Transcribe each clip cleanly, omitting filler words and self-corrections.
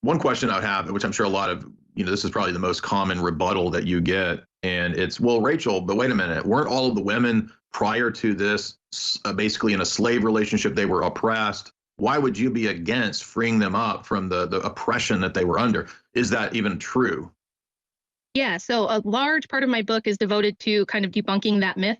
One question I would have, which I'm sure a lot of, this is probably the most common rebuttal that you get. And it's, well, Rachel, but wait a minute, weren't all of the women prior to this basically in a slave relationship? They were oppressed. Why would you be against freeing them up from the oppression that they were under? Is that even true? Yeah, so a large part of my book is devoted to kind of debunking that myth.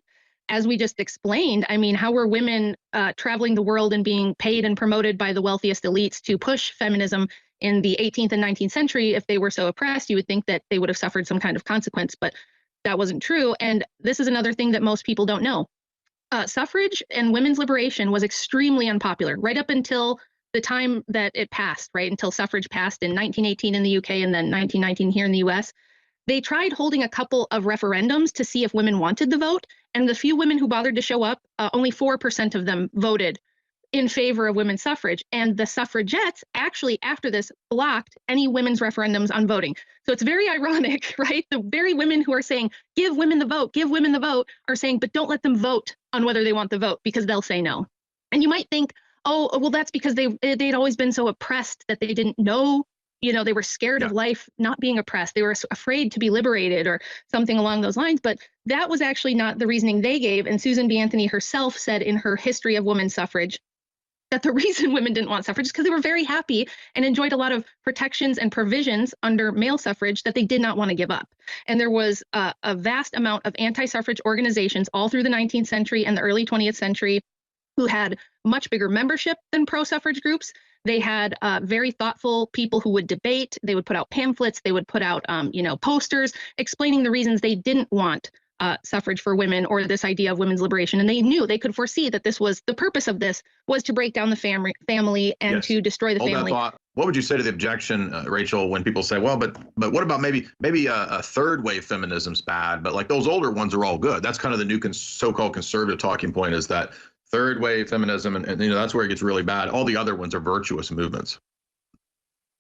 As we just explained, I mean, how were women traveling the world and being paid and promoted by the wealthiest elites to push feminism in the 18th and 19th century? If they were so oppressed, you would think that they would have suffered some kind of consequence, but that wasn't true. And this is another thing that most people don't know. Suffrage and women's liberation was extremely unpopular right up until the time that it passed, right? Until suffrage passed in 1918 in the UK and then 1919 here in the US. They tried holding a couple of referendums to see if women wanted the vote. And the few women who bothered to show up, only 4% of them voted in favor of women's suffrage. And the suffragettes actually, after this, blocked any women's referendums on voting. So it's very ironic, right? The very women who are saying, give women the vote, are saying, but don't let them vote on whether they want the vote because they'll say no. And you might think, oh, well, that's because they'd always been so oppressed that they didn't know. They were scared of life not being oppressed. They were afraid to be liberated or something along those lines. But that was actually not the reasoning they gave. And Susan B. Anthony herself said in her History of Women's Suffrage that the reason women didn't want suffrage is because they were very happy and enjoyed a lot of protections and provisions under male suffrage that they did not want to give up. And there was a vast amount of anti-suffrage organizations all through the 19th century and the early 20th century who had much bigger membership than pro-suffrage groups. They had very thoughtful people who would debate. They would put out pamphlets. They would put out, posters explaining the reasons they didn't want suffrage for women or this idea of women's liberation. And they knew, they could foresee that this was the purpose of this was to break down the family and to destroy the family. What would you say to the objection, Rachel, when people say, well, but what about maybe a third wave feminism's bad, but like those older ones are all good? That's kind of the new so-called conservative talking point, is that third wave feminism, and that's where it gets really bad. All the other ones are virtuous movements.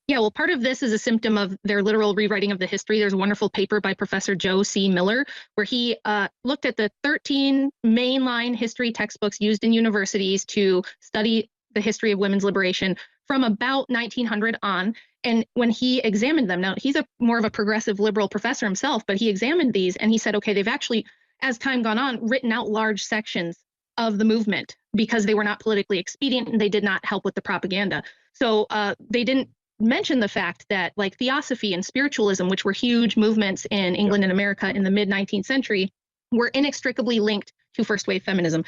Yeah, well, part of this is a symptom of their literal rewriting of the history. There's a wonderful paper by Professor Joe C. Miller, where he looked at the 13 mainline history textbooks used in universities to study the history of women's liberation from about 1900 on. And when he examined them, now he's more of a progressive liberal professor himself, but he examined these and he said, okay, they've actually, as time gone on, written out large sections of the movement because they were not politically expedient and they did not help with the propaganda. So they didn't mention the fact that like theosophy and spiritualism, which were huge movements in England and America in the mid-19th century, were inextricably linked to first wave feminism.